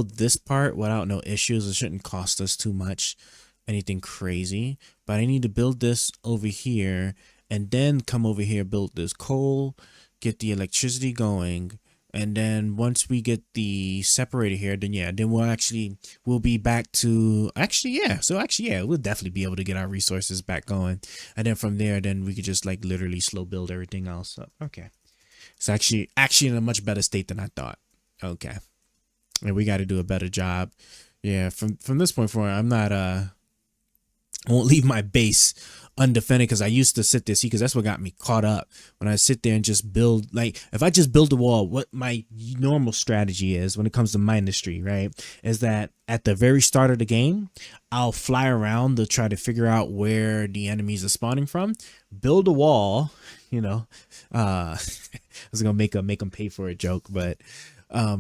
this part without no issues. It shouldn't cost us too much, anything crazy. But I need to build this over here and then come over here, build this coal, get the electricity going. And then once we get the separator here, then yeah, then we'll be back to we'll definitely be able to get our resources back going. And then from there, then we could just like literally slow build everything else up. Okay. It's actually in a much better state than I thought. Okay. And we got to do a better job. Yeah, from this point forward, I'm not I won't leave my base undefended, because I used to sit there, see, because that's what got me caught up when I sit there and just build. Like, if I just build a wall, what my normal strategy is when it comes to Mindustry, right, is that at the very start of the game, I'll fly around to try to figure out where the enemies are spawning from, build a wall, I was gonna make them pay for a joke, but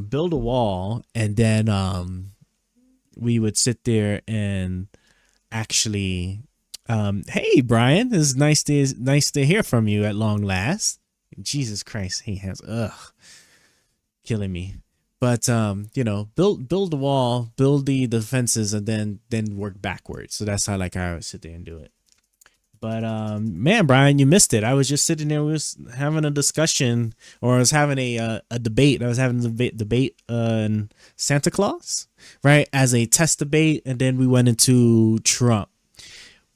build a wall, and then we would sit there and actually hey Brian, it's nice to hear from you at long last. Jesus Christ, he has killing me. But build the wall, build the defenses, and then work backwards. So that's how I would sit there and do it. But man, Brian, you missed it. I was just sitting there, we was having a discussion, or I was having a debate. I was having a debate on Santa Claus, right, as a test debate, and then we went into Trump.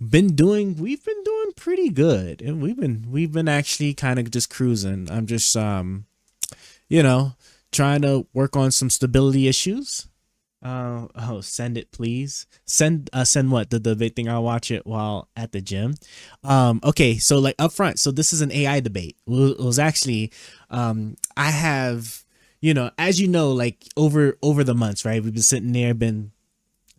We've been doing pretty good, and we've been actually kind of just cruising. I'm just trying to work on some stability issues. Send it, please. Send what? The debate thing. I'll watch it while at the gym. Okay, so like up front, so this is an AI debate. It was actually I have, as like over the months, right, we've been sitting there, been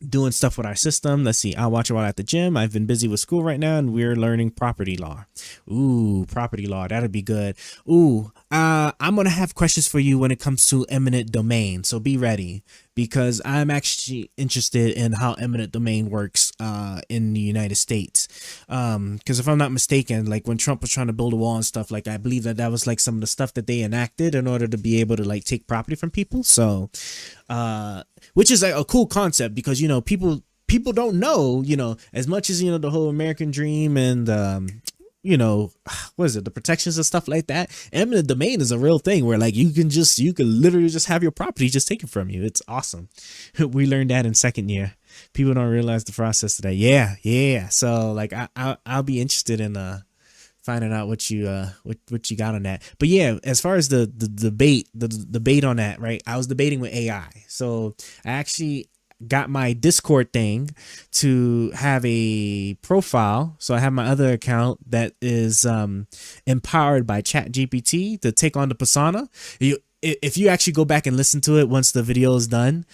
doing stuff with our system. Let's see, I'll watch it while at the gym. I've been busy with school right now, and we're learning property law. Ooh, property law, that'd be good. Ooh, I'm gonna have questions for you when it comes to eminent domain, so be ready, because I'm actually interested in how eminent domain works in the United States. Because if I'm not mistaken, like when Trump was trying to build a wall and stuff, like I believe that was like some of the stuff that they enacted in order to be able to like take property from people. So which is like a cool concept, because people don't know, as much as the whole American dream and what is it, the protections and stuff like that. Eminent domain is a real thing where like you can literally just have your property just taken from you. It's awesome. We learned that in second year. People don't realize the process of that. Yeah. So like I'll be interested in finding out what you got on that. But yeah, as far as the debate on that, right, I was debating with AI. So I actually got my Discord thing to have a profile. So I have my other account that is empowered by ChatGPT to take on the persona. If you actually go back and listen to it once the video is done,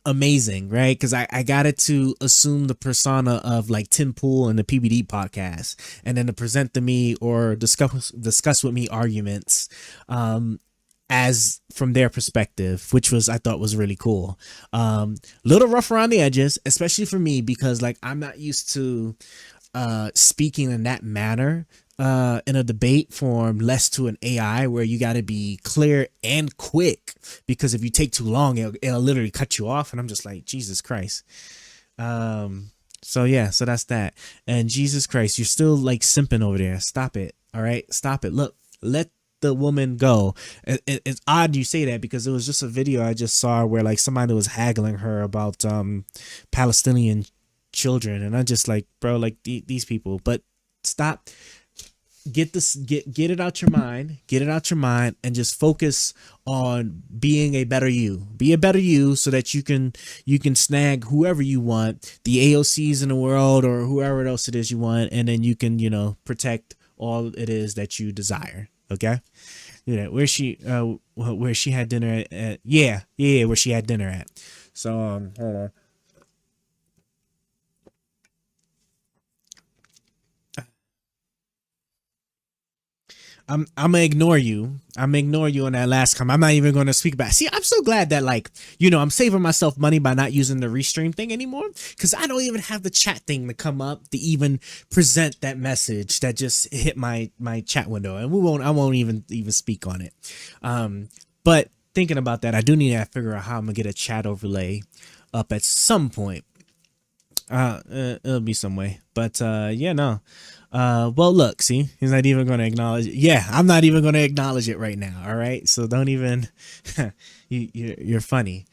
amazing, right? Because I got it to assume the persona of like Tim Pool and the PBD podcast, and then to present to me or discuss with me arguments as from their perspective, which I thought was really cool. Little rough around the edges, especially for me, because like I'm not used to speaking in that manner in a debate form, less to an AI, where you got to be clear and quick, because if you take too long, it'll literally cut you off, and I'm just like, Jesus Christ. So yeah, so that's that. And Jesus Christ, you're still like simping over there. Stop it. All right, stop it. Look, let the woman go. It's odd you say that, because it was just a video I just saw where like somebody was haggling her about Palestinian children, and I just like, bro, like these people. But stop. Get it out your mind, and just focus on being a better you. Be a better you, so that you can snag whoever you want, the AOCs in the world or whoever else it is you want, and then you can protect all it is that you desire. Okay, where she had dinner at, where she had dinner at. So hold on. I'm gonna ignore you. I'm gonna ignore you on that last comment. I'm not even gonna speak about it. See, I'm so glad that like, I'm saving myself money by not using the restream thing anymore, because I don't even have the chat thing to come up to even present that message that just hit my chat window, and I won't even speak on it. But thinking about that. I do need to figure out how I'm gonna get a chat overlay up at some point. It'll be some way, but yeah, no. Well, look, see, he's not even going to acknowledge it. Yeah, I'm not even going to acknowledge it right now. All right, so don't even. You're funny.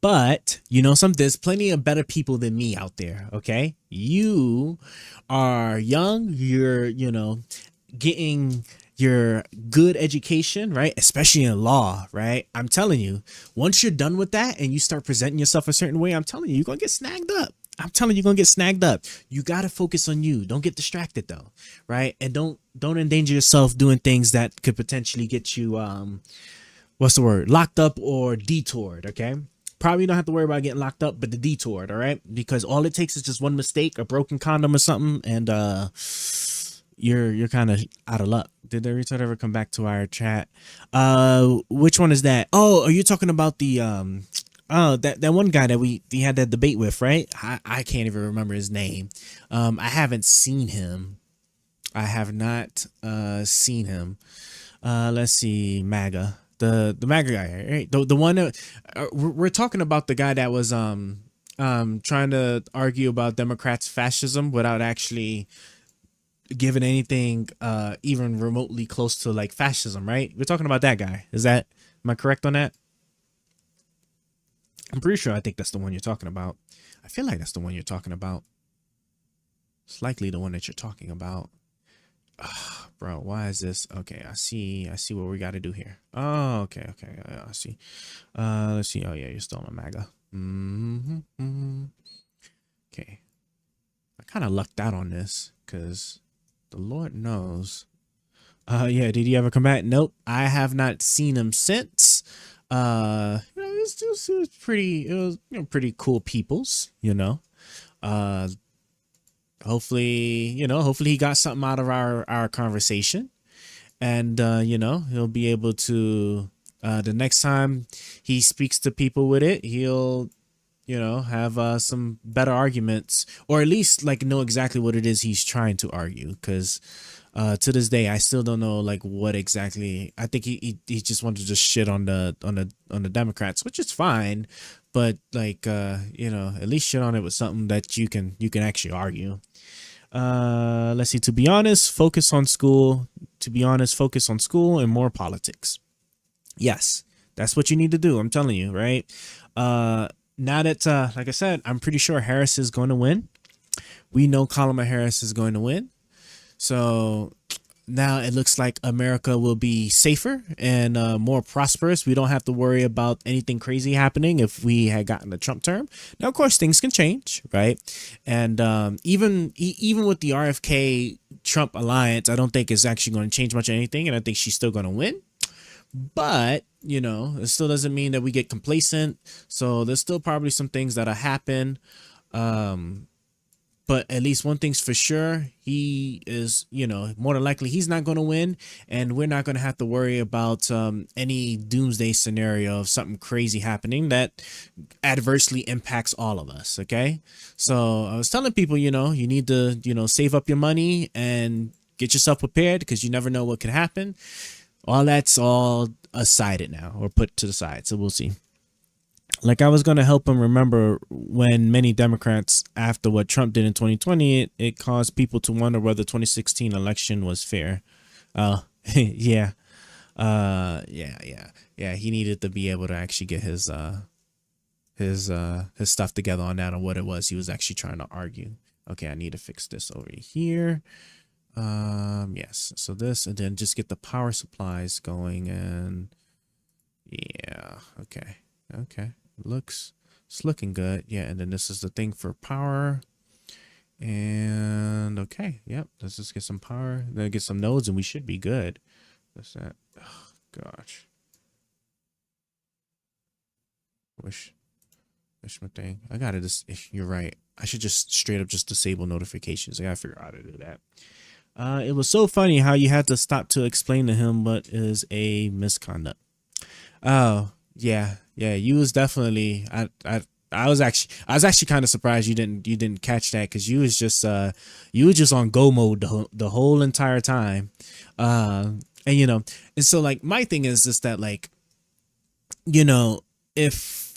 But you know something, there's plenty of better people than me out there. Okay, you are young. You're, you know, getting your good education, right? Especially in law, right? I'm telling you, once you're done with that and you start presenting yourself a certain way, I'm telling you, you're gonna get snagged up. I'm telling you, you're gonna get snagged up. You gotta focus on you. Don't get distracted though, right? And don't endanger yourself doing things that could potentially get you what's the word? Locked up or detoured, okay? Probably don't have to worry about getting locked up, but the detoured, all right? Because all it takes is just one mistake, a broken condom or something, and you're kind of out of luck. Did the retard ever come back to our chat? Which one is that? Oh, are you talking about the that one guy that we had that debate with, right? I can't even remember his name. I haven't seen him. I have not seen him. Let's see, MAGA. The MAGA guy, right? The one that we're talking about, the guy that was trying to argue about Democrats' fascism without actually giving anything even remotely close to like fascism, right? We're talking about that guy. Am I correct on that? I'm pretty sure I think that's the one you're talking about. I feel like that's the one you're talking about. It's likely the one that you're talking about. Bro, why is this? Okay, I see what we got to do here. Oh, okay. I see. Let's see. Oh yeah, you're still on MAGA. Okay. I kind of lucked out on this because the Lord knows. Yeah, did he ever come back? Nope. I have not seen him since. You know, it was pretty, it was, you know, pretty cool peoples, you know. Hopefully he got something out of our conversation, and you know, he'll be able to the next time he speaks to people with it, he'll, you know, have some better arguments, or at least like know exactly what it is he's trying to argue, because to this day I still don't know like what exactly. I think he just wanted to just shit on the Democrats, which is fine, but like you know, at least shit on it with something that you can actually argue. Let's see. To be honest, focus on school and more politics. Yes, that's what you need to do. I'm telling you, right? Now that like I said, I'm pretty sure Harris is going to win. We know Kamala Harris is going to win. So now it looks like America will be safer and more prosperous. We don't have to worry about anything crazy happening if we had gotten the Trump term. Now, of course, things can change, right? And even with the RFK Trump alliance, I don't think it's actually going to change much of anything, and I think she's still going to win. But you know, it still doesn't mean that we get complacent. So there's still probably some things that'll happen. But at least one thing's for sure, he is, you know, more than likely he's not going to win, and we're not going to have to worry about any doomsday scenario of something crazy happening that adversely impacts all of us. Okay, so I was telling people, you know, you need to, you know, save up your money and get yourself prepared, because you never know what could happen. All that's all aside now, or put to the side. So we'll see. Like, I was going to help him remember when many Democrats, after what Trump did in 2020, it caused people to wonder whether the 2016 election was fair. Yeah. Yeah. He needed to be able to actually get his stuff together on that, on what it was he was actually trying to argue. Okay, I need to fix this over here. Yes. So this, and then just get the power supplies going, and yeah. Okay. It's looking good. Yeah, and then this is the thing for power. And okay, yep, let's just get some power, then get some nodes, and we should be good. What's that? Oh gosh. Wish my thing. I gotta just, you're right. I should just straight up just disable notifications. I gotta figure out how to do that. It was so funny how you had to stop to explain to him what is a misconduct. Oh, yeah, you was definitely, I was actually kind of surprised you didn't catch that, because you was just on go mode the whole entire time. And and so like my thing is just that, like, you know, if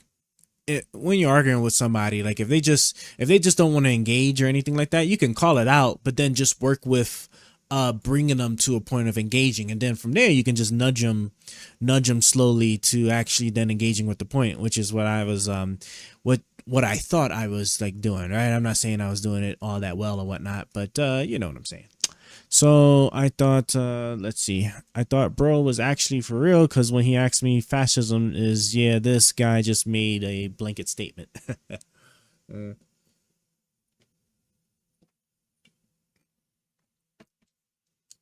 when you're arguing with somebody, like if they just don't want to engage or anything like that, you can call it out, but then just work with bringing them to a point of engaging, and then from there you can just nudge them slowly to actually then engaging with the point, which is what I was what I thought I was like doing, right? I'm not saying I was doing it all that well or whatnot, but you know what I'm saying. So I thought, let's see, I thought bro was actually for real, because when he asked me, fascism is, yeah, this guy just made a blanket statement.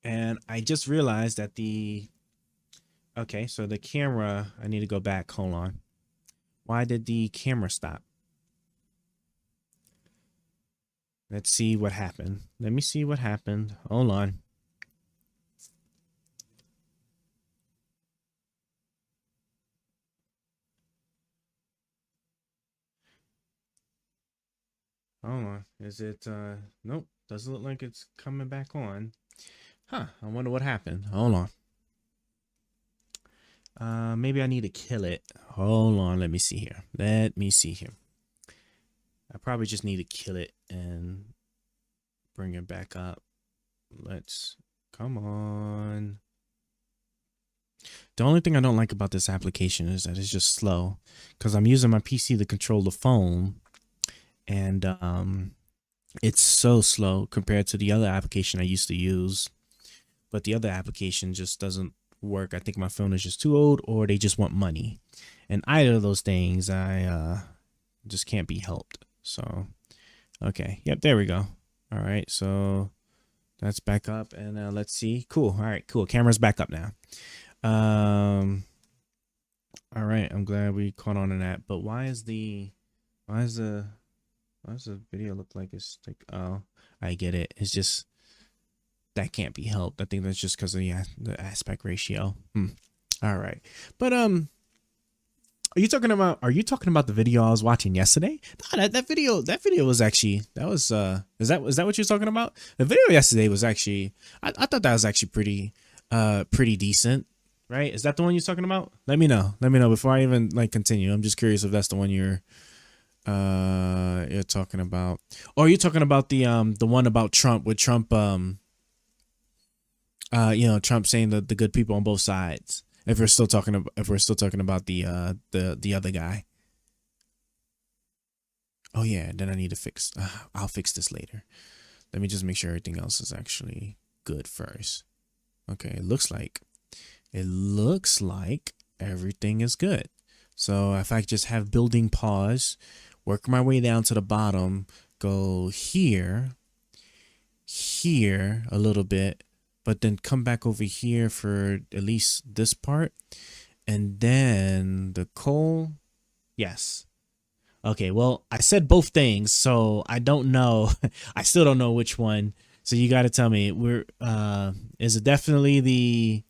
And I just realized that okay, so the camera, I need to go back. Hold on. Why did the camera stop? Let's see what happened. Let me see what happened. Hold on. Hold on. Is it, nope. Doesn't look like it's coming back on. Huh. I wonder what happened. Hold on. Maybe I need to kill it. Hold on. Let me see here. Let me see here. I probably just need to kill it and bring it back up. Let's, come on. The only thing I don't like about this application is that it's just slow, because I'm using my PC to control the phone, and it's so slow compared to the other application I used to use. But the other application just doesn't work. I think my phone is just too old, or they just want money, and either of those things I just can't be helped. So okay, yep, there we go. All right, so that's back up, and let's see. Cool. All right, cool. Camera's back up now. All right, I'm glad we caught on to that. But why does the video look like it's like, oh, I get it. It's just that can't be helped. I think that's just because of the aspect ratio. All right, but are you talking about the video I was watching yesterday? No, that video was actually, is that what you're talking about? The video yesterday was actually, I thought that was actually pretty decent, right? Is that the one you're talking about? Let me know before I even like continue. I'm just curious if that's the one you're talking about. Or are you talking about the one about Trump, with Trump Trump saying the good people on both sides? If we're still talking about the other guy. Oh yeah, then I need to fix. I'll fix this later. Let me just make sure everything else is actually good first. Okay, it looks like everything is good. So if I just have building pause, work my way down to the bottom, go here a little bit, but then come back over here for at least this part, and then the coal. Yes. Okay, well, I said both things, so I don't know. I still don't know which one. So you got to tell me. Is it definitely the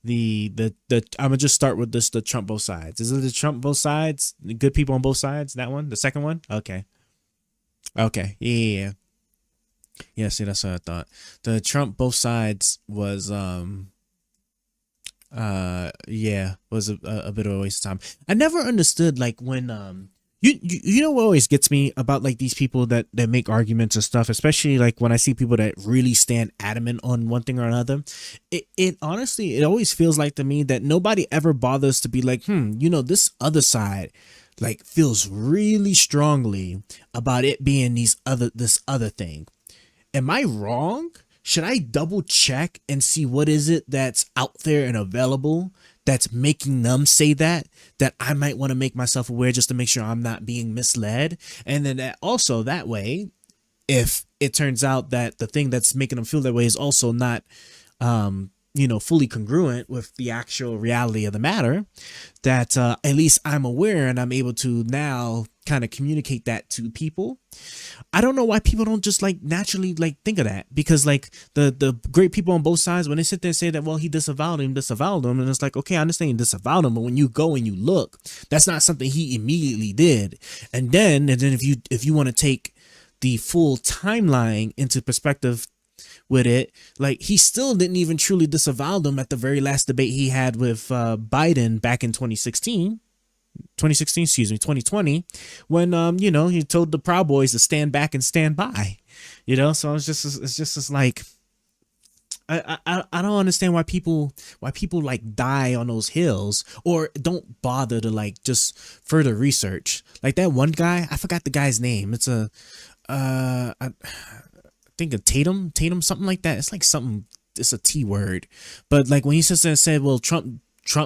I'm gonna just start with the Trump both sides. Is it the Trump both sides? The good people on both sides? That one? The second one? Okay. Okay. Yeah. Yeah, see, that's what I thought. The Trump both sides was was a bit of a waste of time. I never understood, like, when you know what always gets me about like these people that make arguments and stuff, especially like when I see people that really stand adamant on one thing or another. It honestly, it always feels like to me that nobody ever bothers to be like, this other side like feels really strongly about it being this other thing. Am I wrong? Should I double check and see what is it that's out there and available that's making them say that I might want to make myself aware, just to make sure I'm not being misled? And then that way, if it turns out that the thing that's making them feel that way is also not fully congruent with the actual reality of the matter, that at least I'm aware and I'm able to now kind of communicate that to people. I don't know why people don't just like naturally like think of that, because like the great people on both sides, when they sit there and say that, well, he disavowed him, and it's like, okay, I understand he disavowed him, but when you go and you look, that's not something he immediately did. And then if you want to take the full timeline into perspective, with it. Like, he still didn't even truly disavow them at the very last debate he had with Biden back in 2020, when he told the Proud Boys to stand back and stand by. So it's just like, I don't understand why people like die on those hills or don't bother to like just further research. Like that one guy, I forgot the guy's name. It's I think a Tatum, something like that. It's like something. It's a T word, but like when he sits there and said, "Well, Trump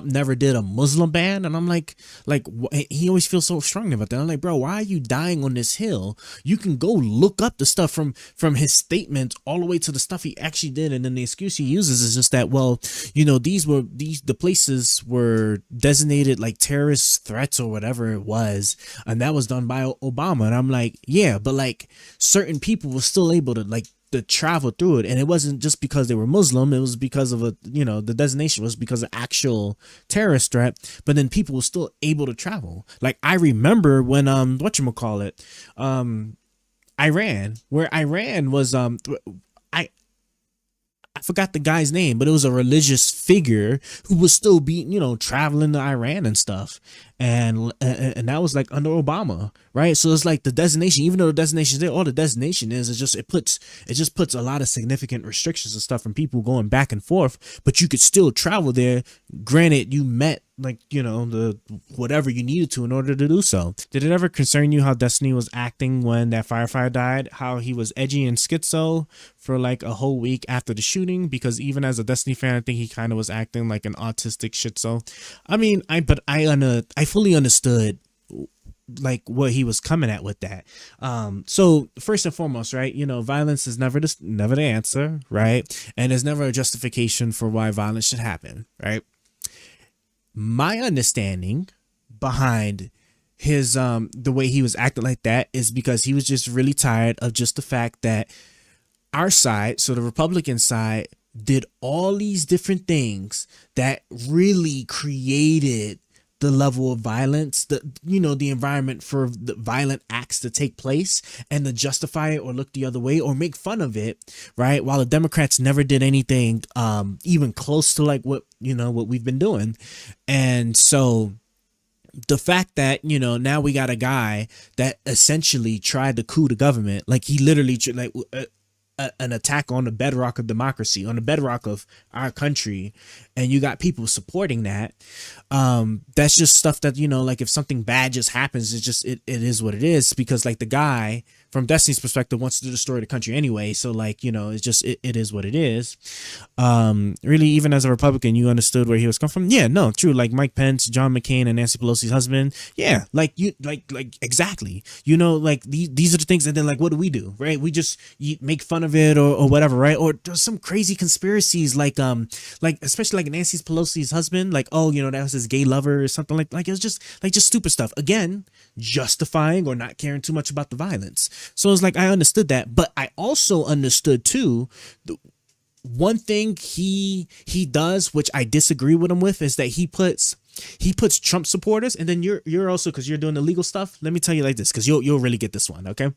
never did a Muslim ban," and I'm like he always feels so strong about that. I'm like, bro, why are you dying on this hill? You can go look up the stuff from his statements all the way to the stuff he actually did, and then the excuse he uses is just that, well, the places were designated like terrorist threats or whatever it was, and that was done by Obama. And I'm like, yeah, but like certain people were still able to like to travel through it, and it wasn't just because they were Muslim. It was because of the designation was because of actual terrorist threat, but then people were still able to travel. Like I remember when Iran was I forgot the guy's name, but it was a religious figure who was still traveling to Iran and stuff. And that was like under Obama, right? So it's like the designation, even though the designation is there, all the designation is just it just puts a lot of significant restrictions and stuff from people going back and forth, but you could still travel there. Granted, you met like the whatever you needed to in order to do so. Did it ever concern you how Destiny was acting when that firefighter died? How he was edgy and schizo for like a whole week after the shooting? Because even as a Destiny fan, I think he kind of was acting like an autistic schizo. I mean, I fully understood like what he was coming at with that. So first and foremost, right, violence is never the answer, right? And there's never a justification for why violence should happen, right? My understanding behind his the way he was acting like that is because he was just really tired of just the fact that our side, so the Republican side, did all these different things that really created the level of violence, the environment for the violent acts to take place, and to justify it or look the other way or make fun of it, right? While the Democrats never did anything even close to like what we've been doing. And so the fact that now we got a guy that essentially tried to coup the government, like he literally an attack on the bedrock of democracy, on the bedrock of our country, and you got people supporting that. That's just stuff that like if something bad just happens, it is what it is, because like the guy from Destiny's perspective wants to destroy the country anyway, so like it's just it is what it is. Really, even as a Republican, you understood where he was coming from. Yeah, no, true. Like Mike Pence, John McCain, and Nancy Pelosi's husband. Yeah, like exactly. Like these are the things. And then like what do, right? We just make fun of it or whatever, right? Or there's some crazy conspiracies like especially like Nancy Pelosi's husband, like that was his gay lover or something like it was just stupid stuff. Again, justifying or not caring too much about the violence. So it's like I understood that, but I also understood too one thing he does, which I disagree with him with, is that he puts Trump supporters, and then you're also, because you're doing the legal stuff, let me tell you like this, because you'll really get this one, okay?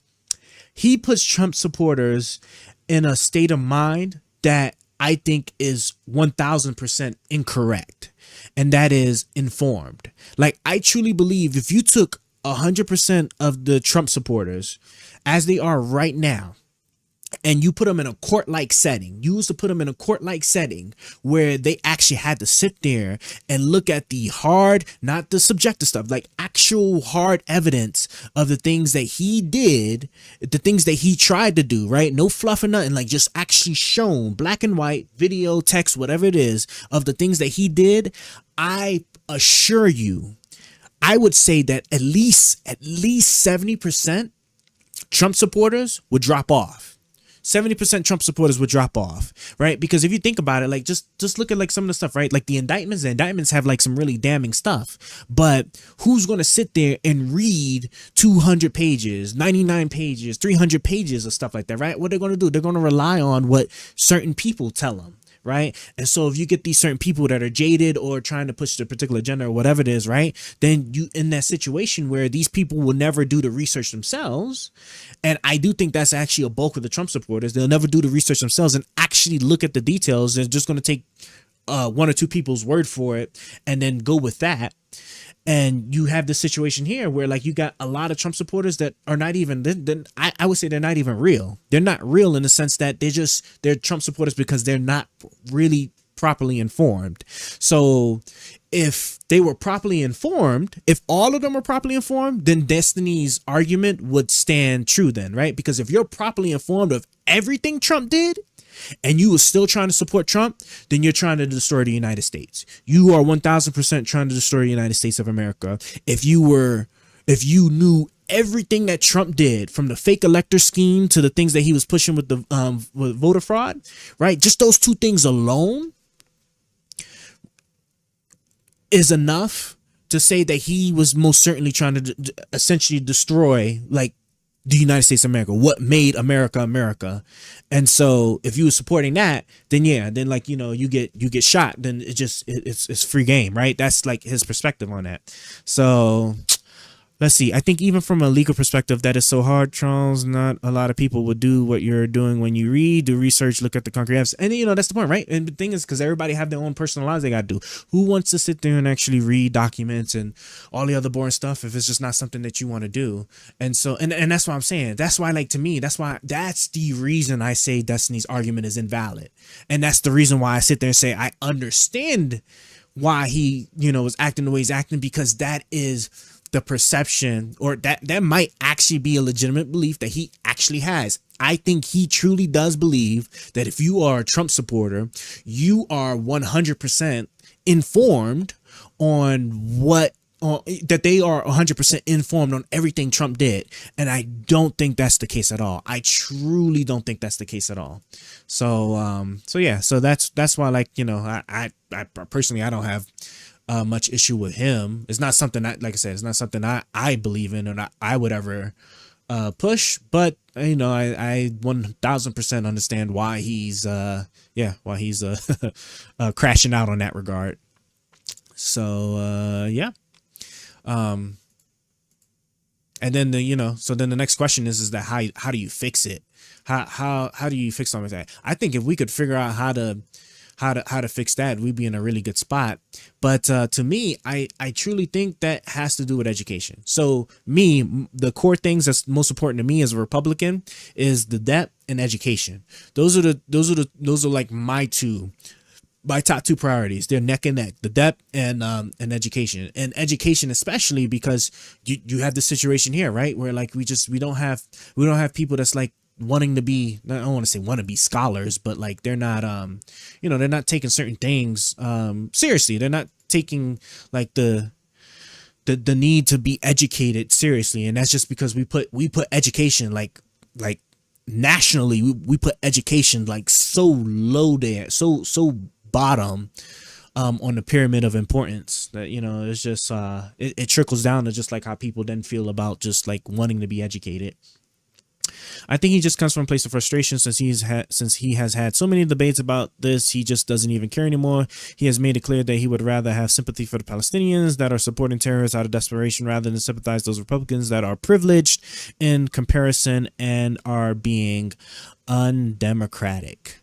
He puts Trump supporters in a state of mind that I think is 1000% incorrect, and that is informed. Like I truly believe if you took 100% of the Trump supporters as they are right now, and you put them in a court-like setting, you used to put them in a court-like setting where they actually had to sit there and look at the hard, not the subjective stuff, like actual hard evidence of the things that he did, the things that he tried to do, right? No fluff or nothing, like just actually shown, black and white, video, text, whatever it is, of the things that he did. I assure you, I would say that at least 70% Trump supporters would drop off. 70% Trump supporters would drop off, right? Because if you think about it, like just look at like some of the stuff, right? Like the indictments have like some really damning stuff, but who's going to sit there and read 200 pages, 99 pages, 300 pages of stuff like that, right? What they're going to do, they're going to rely on what certain people tell them, right? And so if you get these certain people that are jaded or trying to push the particular agenda or whatever it is, right, then you in that situation where these people will never do the research themselves. And I do think that's actually a bulk of the Trump supporters. They'll never do the research themselves and actually look at the details. They're just going to take one or two people's word for it and then go with that. And you have this situation here where like you got a lot of Trump supporters that are not even, I would say they're not even real. They're not real in the sense that they're Trump supporters because they're not really properly informed. So if they were properly informed, if all of them were properly informed, then Destiny's argument would stand true then, right? Because if you're properly informed of everything Trump did, and you were still trying to support Trump, then you're trying to destroy the United States. You are 1000% trying to destroy the United States of America. If you knew everything that Trump did, from the fake elector scheme to the things that he was pushing with the with voter fraud, right? Just those two things alone is enough to say that he was most certainly trying to essentially destroy like the United States of America, what made America America. And so if you were supporting that, then yeah, then like, you know, you get shot, then it's free game, right? That's like his perspective on that. So let's see. I think even from a legal perspective, that is so hard, Charles. Not a lot of people would do what you're doing when you read, do research, look at the concrete evidence. And, you know, that's the point, right? And the thing is, because everybody have their own personal lives they got to do. Who wants to sit there and actually read documents and all the other boring stuff if it's just not something that you want to do? And so, and that's what I'm saying. That's why, like, to me, that's the reason I say Destiny's argument is invalid. And that's the reason why I sit there and say I understand why he, you know, was acting the way he's acting, because that is the perception, or that might actually be a legitimate belief that he actually has. I think he truly does believe that if you are a Trump supporter, you are 100% informed on that they are 100% informed on everything Trump did. And I don't think that's the case at all. I truly don't think that's the case at all. So, yeah, so that's why, like, you know, I personally, I don't have much issue with him. It's not something like I said, it's not something I believe in or I would ever push, but you know, I 1000% understand why he's crashing out on that regard. So yeah. And then the next question is that how do you fix it? How do you fix something like that? I think if we could figure out how to fix that, we'd be in a really good spot. But to me, I truly think that has to do with education. So the core things that's most important to me as a Republican is the debt and education. Those are like my top two priorities. They're neck and neck, the debt and education. And education, especially because you have the situation here, right, where like we don't have people that's like wanting to be, I don't want to say want to be scholars, but like they're not they're not taking certain things seriously. They're not taking like the need to be educated seriously. And that's just because we put education like nationally, we put education like so low there, so bottom on the pyramid of importance that, you know, it's just it trickles down to just like how people then feel about just like wanting to be educated. I think he just comes from a place of frustration since he has had so many debates about this. He just doesn't even care anymore. He has made it clear that he would rather have sympathy for the Palestinians that are supporting terrorists out of desperation rather than sympathize those Republicans that are privileged in comparison and are being undemocratic.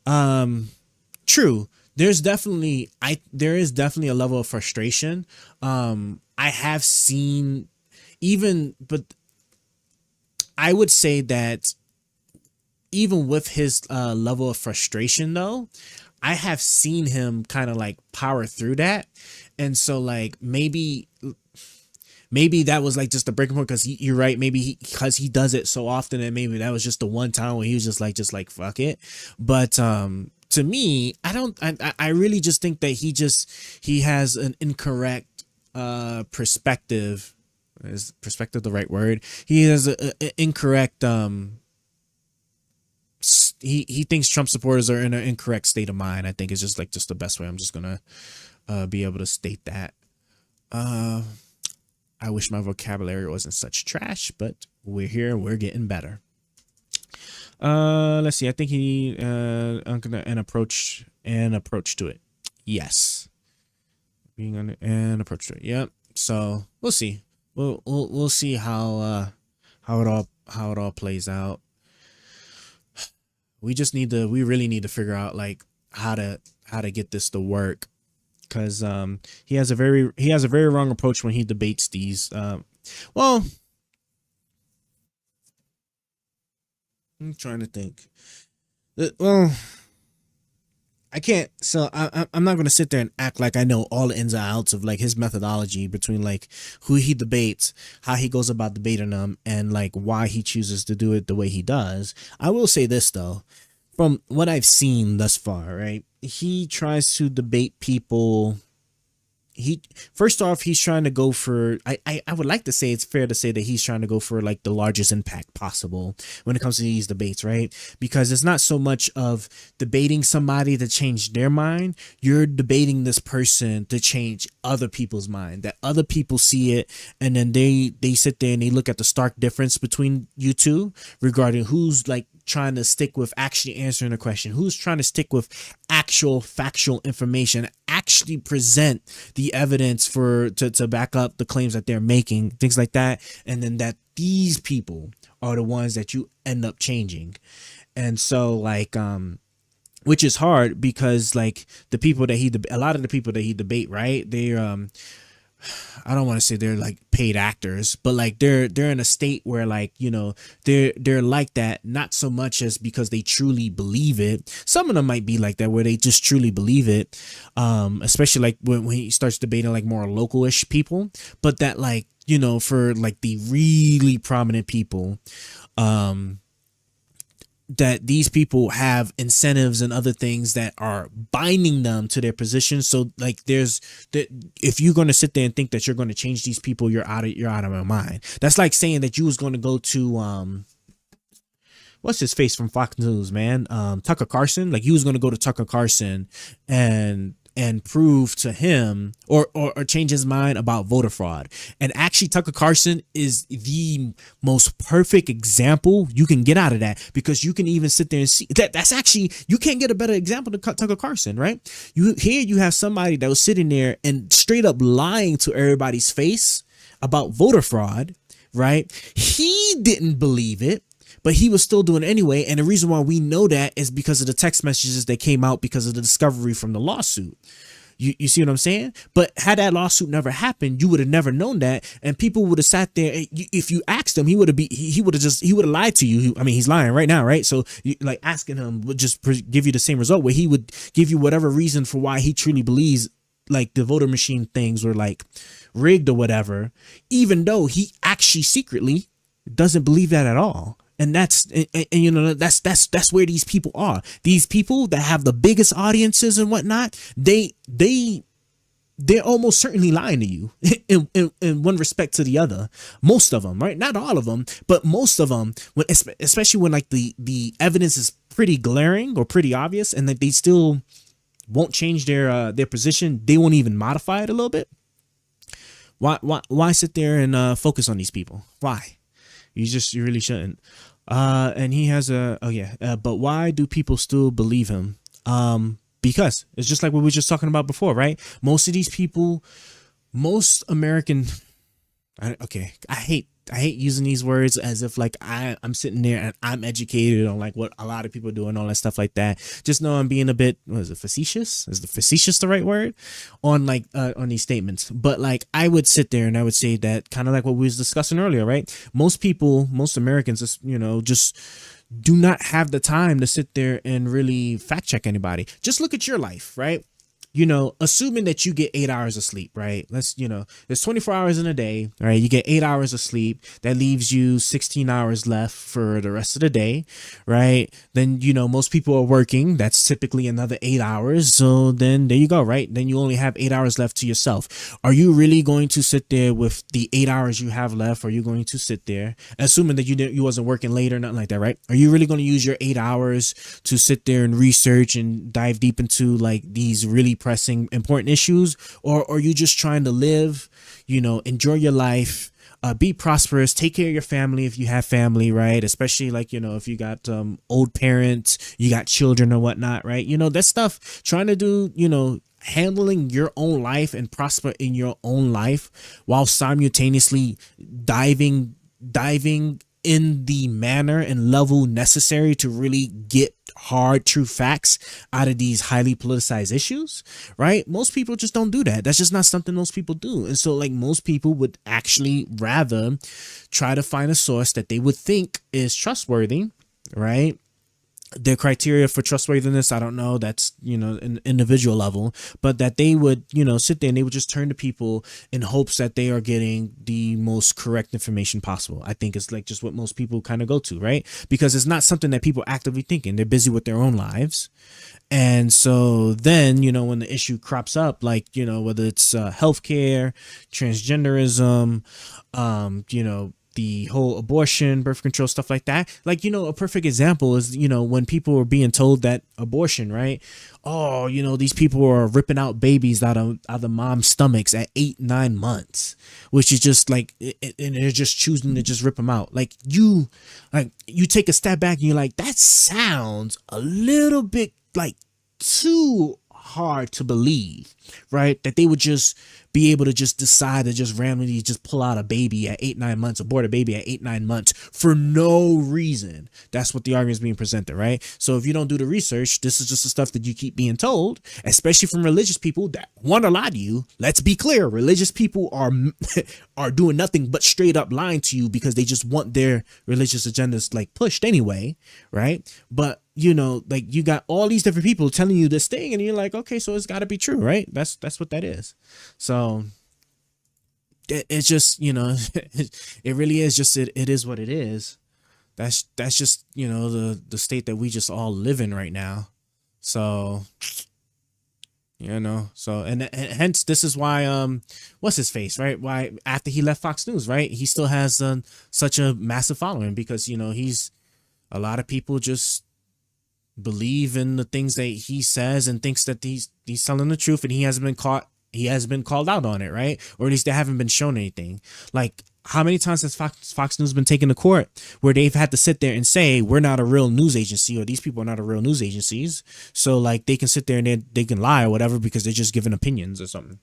True. There is definitely a level of frustration. I have seen but I would say that even with his level of frustration, though, I have seen him kind of like power through that. And so like maybe that was like just a breaking point, because you're right. Maybe because he does it so often, and maybe that was just the one time where he was just like fuck it. But to me, I really just think that he has an incorrect perspective. Is perspective the right word? He has an incorrect he thinks Trump supporters are in an incorrect state of mind. I think it's just the best way I'm just gonna be able to state that. I wish my vocabulary wasn't such trash, but we're here, we're getting better. Let's see. I think he an approach to it. Yes, being on an approach to it. Yep. So we'll see. We'll see how it all plays out. We really need to figure out like how to get this to work, because he has a very wrong approach when he debates these. Well, I'm trying to think. Well, I can't. So I'm not gonna sit there and act like I know all the ins and outs of like his methodology between like who he debates, how he goes about debating them, and like why he chooses to do it the way he does. I will say this though, from what I've seen thus far, right? He tries to debate people. He first off, he's trying to go for, I would like to say it's fair to say that he's trying to go for like the largest impact possible when it comes to these debates, right? Because it's not so much of debating somebody to change their mind. You're debating this person to change other people's mind, that other people see it, and then they sit there and they look at the stark difference between you two regarding who's like trying to stick with actually answering a question, who's trying to stick with actual factual information, actually present the evidence to back up the claims that they're making, things like that, and then that these people are the ones that you end up changing. And so like which is hard because like the people that a lot of the people that he debate, right, they're I don't want to say they're like paid actors, but like they're in a state where like, you know, they're like that, not so much as because they truly believe it. Some of them might be like that where they just truly believe it, especially like when he starts debating like more local-ish people, but that like, you know, for like the really prominent people, that these people have incentives and other things that are binding them to their position. So like there's that, if you're going to sit there and think that you're going to change these people, you're out of your mind. That's like saying that you was going to go to what's his face from Fox News, man, Tucker Carlson. Like you was going to go to Tucker Carlson and prove to him or change his mind about voter fraud. And actually Tucker Carlson is the most perfect example you can get out of that, because you can even sit there and see that's actually, you can't get a better example than Tucker Carlson, right? You have somebody that was sitting there and straight up lying to everybody's face about voter fraud, right? He didn't believe it, but he was still doing it anyway. And the reason why we know that is because of the text messages that came out because of the discovery from the lawsuit. You see what I'm saying? But had that lawsuit never happened, you would have never known that. And people would have sat there. If you asked him, he would have lied to you. I mean, he's lying right now, right? So like asking him would just give you the same result, where he would give you whatever reason for why he truly believes like the voter machine things were like rigged or whatever, even though he actually secretly doesn't believe that at all. And that's, and you know, that's where these people are. These people that have the biggest audiences and whatnot, they're almost certainly lying to you in one respect to the other. Most of them, right? Not all of them, but most of them, especially when like the evidence is pretty glaring or pretty obvious, and that they still won't change their position. They won't even modify it a little bit. Why sit there and focus on these people? Why? You really shouldn't. And he has but why do people still believe him? Because it's just like what we were just talking about before, right? Most of these people, most American, I hate using these words as if like I'm sitting there and I'm educated on like what a lot of people are doing, all that stuff like that. Just know I'm being a bit, what is it, facetious? Is the facetious the right word? On like on these statements. But like I would sit there and I would say that kind of like what we was discussing earlier, right? Most people, most Americans, just, you know, just do not have the time to sit there and really fact check anybody. Just look at your life, right? You know, assuming that you get 8 hours of sleep, right? There's 24 hours in a day, right? You get 8 hours of sleep. That leaves you 16 hours left for the rest of the day, right? Then, you know, most people are working. That's typically another 8 hours. So then there you go, right? Then you only have 8 hours left to yourself. Are you really going to sit there with the 8 hours you have left? Are you going to sit there, assuming that you wasn't working late or nothing like that, right? Are you really going to use your 8 hours to sit there and research and dive deep into like these really pressing important issues, or are you just trying to live, you know, enjoy your life, be prosperous, take care of your family if you have family, right? Especially like, if you got old parents, you got children or whatnot, right? That stuff, trying to do, handling your own life and prosper in your own life while simultaneously diving in the manner and level necessary to really get hard true facts out of these highly politicized issues, right? Most people just don't do that. That's just not something most people do. And so like most people would actually rather try to find a source that they would think is trustworthy, right? Their criteria for trustworthiness, I don't know, that's an individual level, but that they would sit there and they would just turn to people in hopes that they are getting the most correct information possible. I think it's like just what most people kind of go to, right? Because it's not something that people actively thinking. They're busy with their own lives. And so then, when the issue crops up, like, whether it's healthcare, transgenderism, the whole abortion, birth control, stuff like that. Like, a perfect example is, when people were being told that abortion, right? Oh, these people are ripping out babies out of mom's stomachs at 8-9 months, which is just like, and they're just choosing to just rip them out. Like you take a step back and you're like, that sounds a little bit like too hard to believe, right? That they would just be able to just decide to just randomly just pull out a baby at 8-9 months, abort a baby at 8-9 months for no reason. That's what the argument is being presented, right? So if you don't do the research, this is just the stuff that you keep being told, especially from religious people that want to lie to you. Let's be clear, religious people are doing nothing but straight up lying to you because they just want their religious agendas like pushed anyway, right? But like you got all these different people telling you this thing and you're like, okay, so it's got to be true, right? That's what that is. So it's just, it really is just, it is what it is. That's just, the state that we just all live in right now. So, so, and hence this is why, what's his face, right? Why after he left Fox News, right? He still has such a massive following because, he's, a lot of people just believe in the things that he says and thinks that he's telling the truth, and he hasn't been called out on it, right? Or at least they haven't been shown anything. Like, how many times has Fox News been taken to court where they've had to sit there and say, we're not a real news agency, or these people are not a real news agencies, so like they can sit there and they can lie or whatever because they're just giving opinions or something.